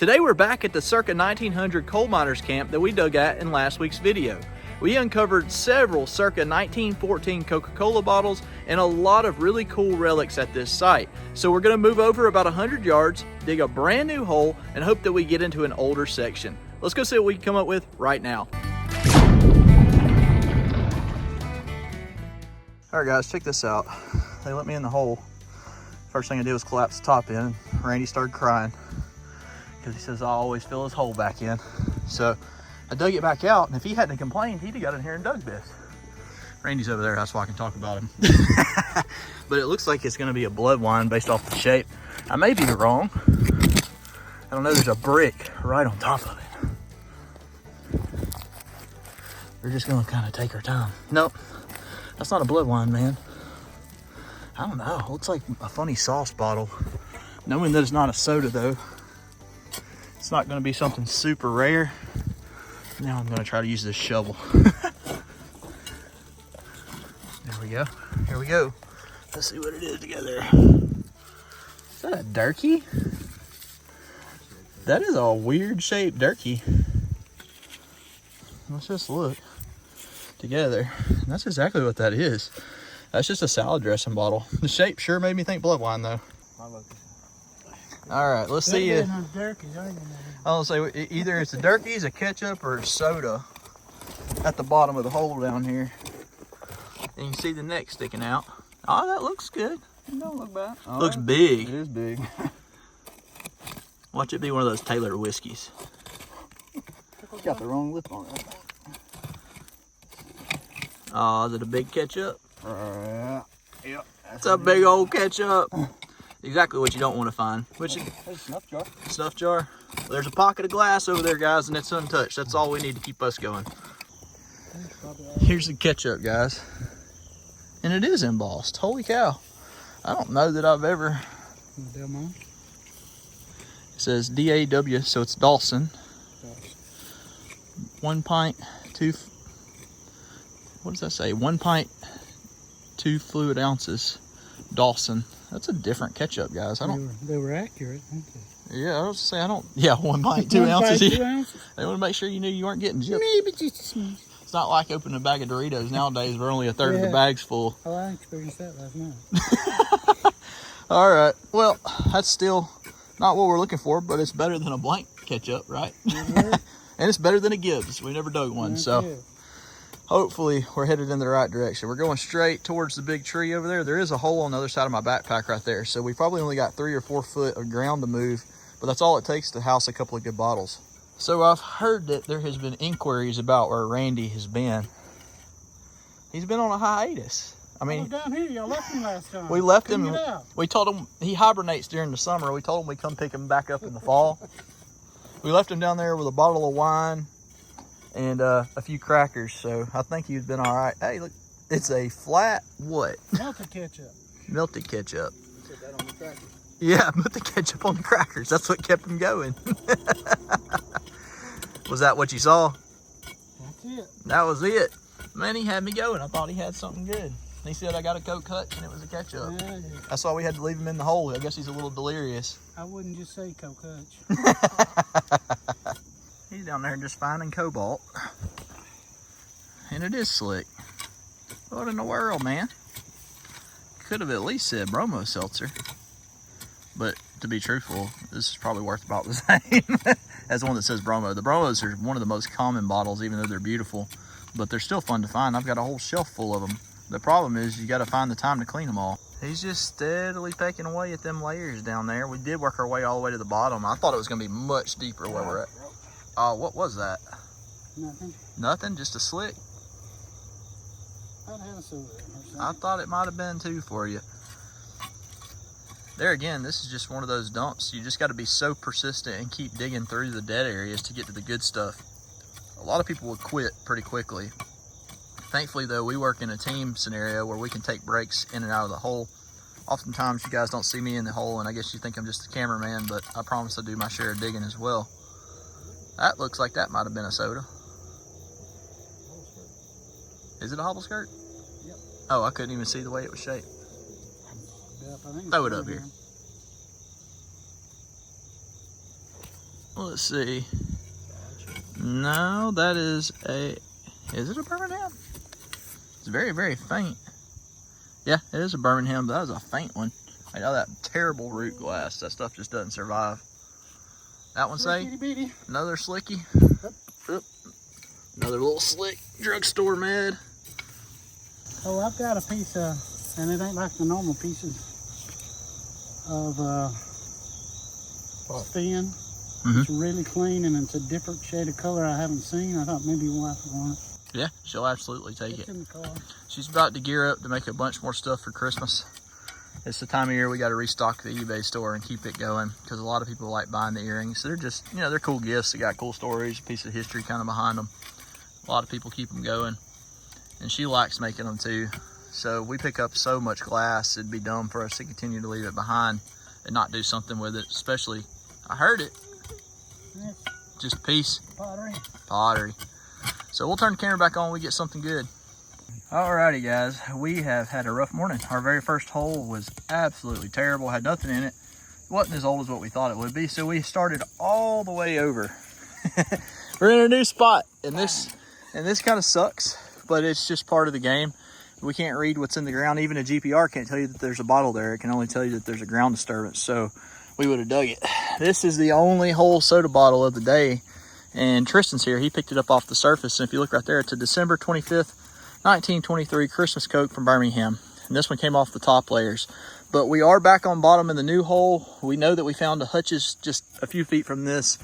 Today we're back at the circa 1900 coal miners camp that we dug at in last week's video. We uncovered several circa 1914 Coca-Cola bottles and a lot of really cool relics at this site. So we're going to move over about 100 yards, dig a brand new hole, and hope that we get into an older section. Let's go see what we can come up with right now. All right guys, check this out. They let me in the hole. First thing I did was collapse the top in. Randy started crying because he says I always fill his hole back in. So I dug it back out, and if he hadn't complained, he'd have got in here and dug this. Randy's over there, that's why I can talk about him. But it looks like it's gonna be a blood wine based off the shape. I may be wrong. I don't know, there's a brick right on top of it. We're just gonna kind of take our time. Nope, that's not a blood wine, man. I don't know, it looks like a funny sauce bottle. Knowing that it's not a soda though, it's not gonna be something super rare. Now I'm gonna try to use this shovel. There we go, here we go. Let's see what it is together. Is that a durkey? That is a weird shaped durkey. Let's just look together. That's exactly what that is. That's just a salad dressing bottle. The shape sure made me think blood wine though. All right, let's see. I don't say either it's a durkeys, a ketchup, or a soda at the bottom of the hole down here. And you can see the neck sticking out. Oh, that looks good. It don't look bad. Oh, looks big. It is big. Watch it be one of those Taylor whiskeys. It's got the wrong lip on it. Oh, is it a big ketchup? Yep. It's a big old ketchup. Exactly what you don't want to find. Which is a snuff jar. Snuff jar. Well, there's a pocket of glass over there, guys, and it's untouched. That's all we need to keep us going. Here's the ketchup, guys. And it is embossed. Holy cow. I don't know that I've ever... It says DAW, so it's Dawson. 1 pint, 2... What does that say? 1 pint, 2 fluid ounces. Dawson. That's a different ketchup, guys. They were accurate, weren't they? Yeah, I was say I don't. Yeah, 1 pint, 2 ounces. 2 ounces. They want to make sure you knew you weren't getting gypped. Maybe just a smidge. It's not like opening a bag of Doritos nowadays where only a third of the bag's full. Oh, I experienced that last night. All right. Well, that's still not what we're looking for, but it's better than a blank ketchup, right? And it's better than a Gibbs. We never dug one, so. Hopefully we're headed in the right direction. We're going straight towards the big tree over there. There is a hole on the other side of my backpack right there. So we probably only got 3 or 4 foot of ground to move, but that's all it takes to house a couple of good bottles. So I've heard that there has been inquiries about where Randy has been. He's been on a hiatus. I mean, down here, y'all left me last time. We left him. We told him he hibernates during the summer. We told him we'd come pick him back up in the fall. We left him down there with a bottle of wine and a few crackers, so I think he's been all right. Hey, look, it's a flat what? Melted ketchup. Melted ketchup. Put that on the crackers. Yeah, put the ketchup on the crackers. That's what kept him going. Was that what you saw? That's it. That was it. Man, he had me going. I thought he had something good. He said I got a Coke Hutch and it was a ketchup. Yeah, yeah. That's why we had to leave him in the hole. I guess he's a little delirious. I wouldn't just say Coke Hutch. He's down there just finding cobalt. And it is slick. What in the world, man? Could have at least said Bromo Seltzer. But to be truthful, this is probably worth about the same as the one that says Bromo. The Bromos are one of the most common bottles, even though they're beautiful. But they're still fun to find. I've got a whole shelf full of them. The problem is you got to find the time to clean them all. He's just steadily pecking away at them layers down there. We did work our way all the way to the bottom. I thought it was going to be much deeper where we're at. Oh, what was that? Nothing. Nothing? Just a slick? I'd have a soda. I thought it might have been too for you. There again, this is just one of those dumps. You just got to be so persistent and keep digging through the dead areas to get to the good stuff. A lot of people would quit pretty quickly. Thankfully, though, we work in a team scenario where we can take breaks in and out of the hole. Oftentimes, you guys don't see me in the hole, and I guess you think I'm just a cameraman, but I promise I do my share of digging as well. That looks like that might have been a soda. Is it a hobble skirt? Yep. Oh, I couldn't even see the way it was shaped. Yep, I think Throw it up here. Let's see. No, that is is it a Birmingham? It's very, very faint. Yeah, it is a Birmingham, but that was a faint one. I know that terrible root glass. That stuff just doesn't survive. That one say? Another slicky. Yep. Another little slick drugstore med. Oh, I've got a piece of, and it ain't like the normal pieces of thin. Mm-hmm. It's really clean and it's a different shade of color I haven't seen. I thought maybe your wife would want it. Yeah, she'll absolutely take It's it. in the car. She's about to gear up to make a bunch more stuff for Christmas. It's the time of year we got to restock the eBay store and keep it going because a lot of people like buying the earrings. They're just, you know, they're cool gifts. They got cool stories, a piece of history kind of behind them. A lot of people keep them going, and she likes making them too. So we pick up so much glass, it'd be dumb for us to continue to leave it behind and not do something with it. Especially, I heard it. Yes, Just a piece. pottery. So we'll turn the camera back on when we get something good. Alrighty guys, we have had a rough morning. Our very first hole was absolutely terrible, had nothing in it. It wasn't as old as what we thought it would be, so we started all the way over. We're in a new spot, and this kind of sucks, but it's just part of the game. We can't read what's in the ground. Even a GPR can't tell you that there's a bottle there. It can only tell you that there's a ground disturbance, so we would have dug it. This is the only whole soda bottle of the day, and Tristan's here. He picked it up off the surface, and if you look right there, it's a December 25th, 1923 Christmas Coke from Birmingham. And this one came off the top layers. But we are back on bottom in the new hole. We know that we found the hutches just a few feet from this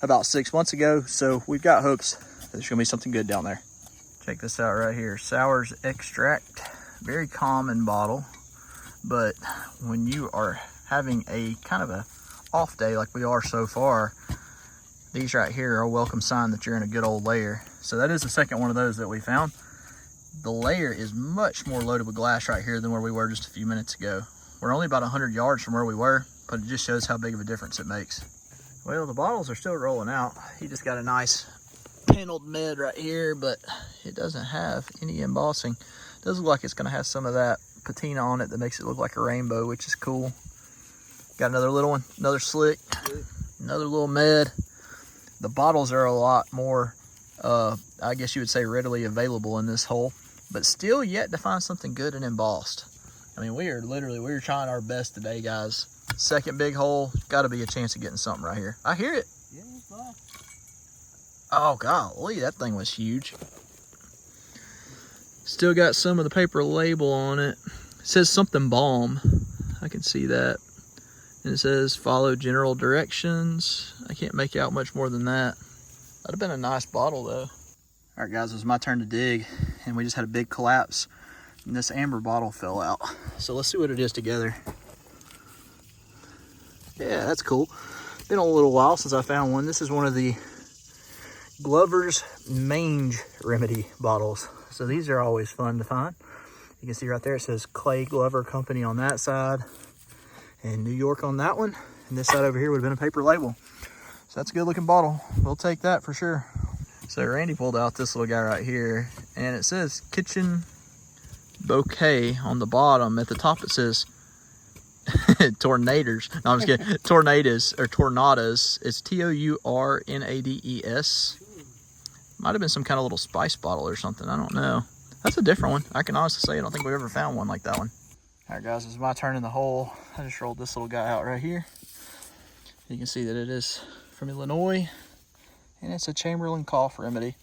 about 6 months ago. So we've got hopes that there's gonna be something good down there. Check this out right here. Sours extract, very common bottle. But when you are having a kind of a off day like we are so far, these right here are a welcome sign that you're in a good old layer. So that is the second one of those that we found. The layer is much more loaded with glass right here than where we were just a few minutes ago. We're only about 100 yards from where we were, but it just shows how big of a difference it makes. Well, the bottles are still rolling out. He just got a nice paneled med right here, but it doesn't have any embossing. It does look like it's gonna have some of that patina on it that makes it look like a rainbow, which is cool. Got another little one, another slick, another little med. The bottles are a lot more, I guess you would say, readily available in this hole, but still yet to find something good and embossed. I mean, we're trying our best today, guys. Second big hole, got to be a chance of getting something right here. I hear it. Yeah, it's fine. Oh, golly, that thing was huge. Still got some of the paper label on it. It says something balm. I can see that. And it says follow general directions. I can't make out much more than that. That'd have been a nice bottle though. All right guys, it was my turn to dig and we just had a big collapse and this amber bottle fell out. So let's see what it is together. Yeah, that's cool. Been a little while since I found one. This is one of the Glover's Mange Remedy bottles. So these are always fun to find. You can see right there, it says Clay Glover Company on that side and New York on that one. And this side over here would have been a paper label. So that's a good looking bottle. We'll take that for sure. So Randy pulled out this little guy right here and it says Kitchen Bouquet on the bottom. At the top it says Tornadoes. No, I'm just kidding. Tornadoes or Tornadoes. It's Tournades. Might have been some kind of little spice bottle or something. I don't know. That's a different one. I can honestly say I don't think we've ever found one like that one. All right, guys, it's my turn in the hole. I just rolled this little guy out right here. You can see that it is from Illinois, and it's a Chamberlain cough remedy.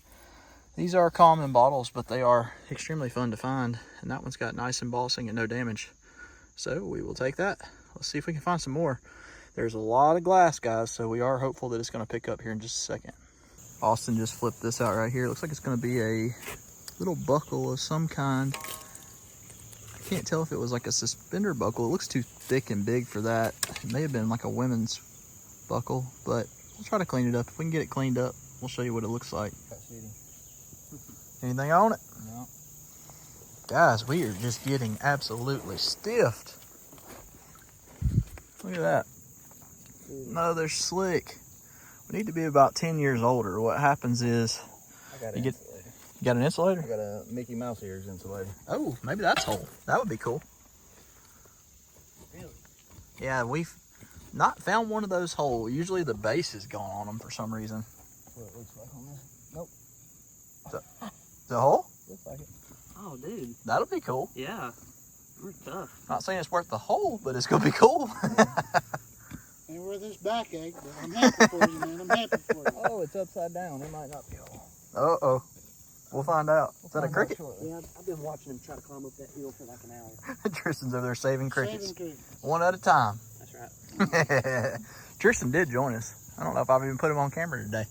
These are common bottles, but they are extremely fun to find, and that one's got nice embossing and no damage. So we will take that. Let's see if we can find some more. There's a lot of glass, guys, so we are hopeful that it's going to pick up here in just a second. Austin just flipped this out right here. It looks like it's going to be a little buckle of some kind. I can't tell if it was like a suspender buckle. It looks too thick and big for that. It may have been like a women's buckle, but we'll try to clean it up. If we can get it cleaned up, we'll show you what it looks like. Anything on it? No. Guys, we are just getting absolutely stiffed. Look at that. No, they're slick. We need to be about 10 years older. What happens is I got you an get, you got an insulator? I got a Mickey Mouse ears insulator. Oh, maybe that's whole. That would be cool. Really? Yeah, we Not found one of those holes. Usually the base is gone on them for some reason. That's what it looks like on this. Nope. The hole? Looks like it. Oh, dude. That'll be cool. Yeah. We're tough. Not saying it's worth the hole, but it's gonna be cool. Ain't worth this backache, but I'm happy for you, man. I'm happy for you. Oh, it's upside down. It might not be all. Uh-oh. We'll find out. Is that a cricket? Yeah, I've been watching him try to climb up that hill for like an hour. Tristan's over there saving crickets. Saving crickets. One at a time. That's right. Tristan did join us. I don't know if I've even put him on camera today.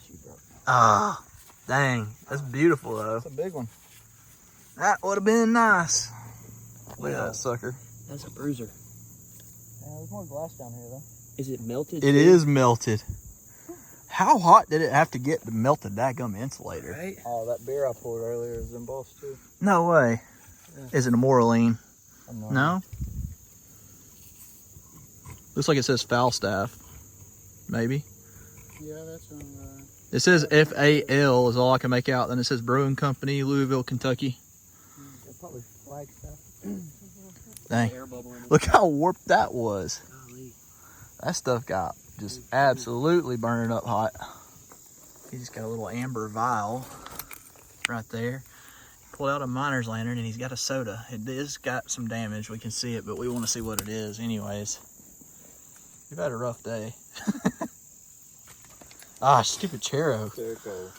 She broke. Ah, dang. That's beautiful, though. That's a big one. That would have been nice. Look at that sucker. That's a bruiser. Yeah, there's more glass down here, though. Is it melted? It too? is melted. How hot did it have to get to melt the daggum insulator? Right? Oh, that beer I poured earlier is embossed, too. No way. Yeah. Is it a Moraline? No. Looks like it says Falstaff. Maybe. Yeah, that's on. It says FAL is all I can make out. Then it says Brewing Company, Louisville, Kentucky. They're probably flag stuff. Dang. Air bubble in it. Look how warped that was. Golly. That stuff got just absolutely burning up hot. He just got a little amber vial right there. Pulled out a miner's lantern and he's got a soda. It is got some damage. We can see it, but we want to see what it is anyways. You've had a rough day. Ah, stupid Chero. There it goes.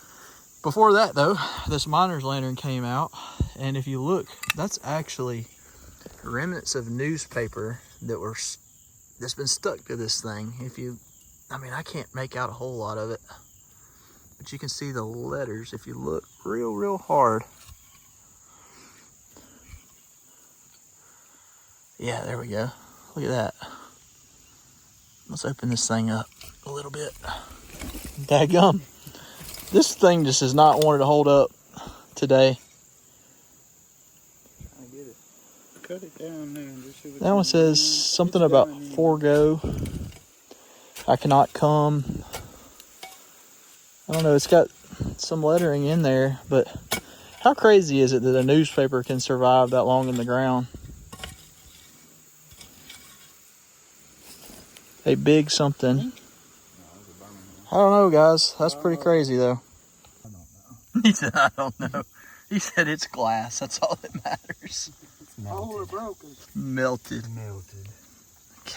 Before that though, this miner's lantern came out, and if you look, that's actually remnants of newspaper that's been stuck to this thing. I mean, I can't make out a whole lot of it, but you can see the letters if you look real hard. Yeah, there we go. Look at that. Let's open this thing up a little bit. Daggum. This thing just has not wanted to hold up today. I get it. Cut it down there and just see what That one says something about forego. I cannot come. I don't know, it's got some lettering in there, but how crazy is it that a newspaper can survive that long in the ground? A big something. I don't know, guys. That's pretty crazy, though. I don't know. He said, I don't know. He said it's glass. That's all that matters. Oh, we're broken. Melted.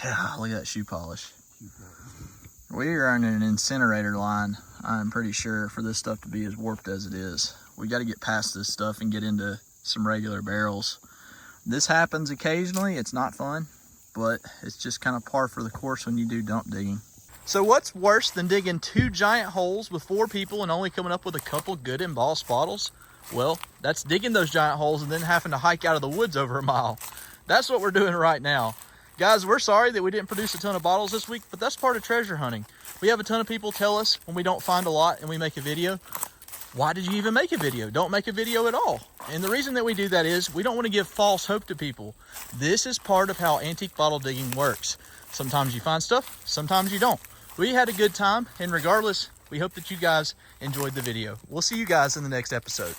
God, look at that shoe polish. We are in an incinerator line, I'm pretty sure, for this stuff to be as warped as it is. We got to get past this stuff and get into some regular barrels. This happens occasionally. It's not fun, but it's just kind of par for the course when you do dump digging. So what's worse than digging 2 giant holes with 4 people and only coming up with a couple good embossed bottles? Well, that's digging those giant holes and then having to hike out of the woods over a mile. That's what we're doing right now. Guys, we're sorry that we didn't produce a ton of bottles this week, but that's part of treasure hunting. We have a ton of people tell us when we don't find a lot and we make a video, why did you even make a video? Don't make a video at all. And the reason that we do that is we don't want to give false hope to people. This is part of how antique bottle digging works. Sometimes you find stuff, sometimes you don't. We had a good time, and regardless, we hope that you guys enjoyed the video. We'll see you guys in the next episode.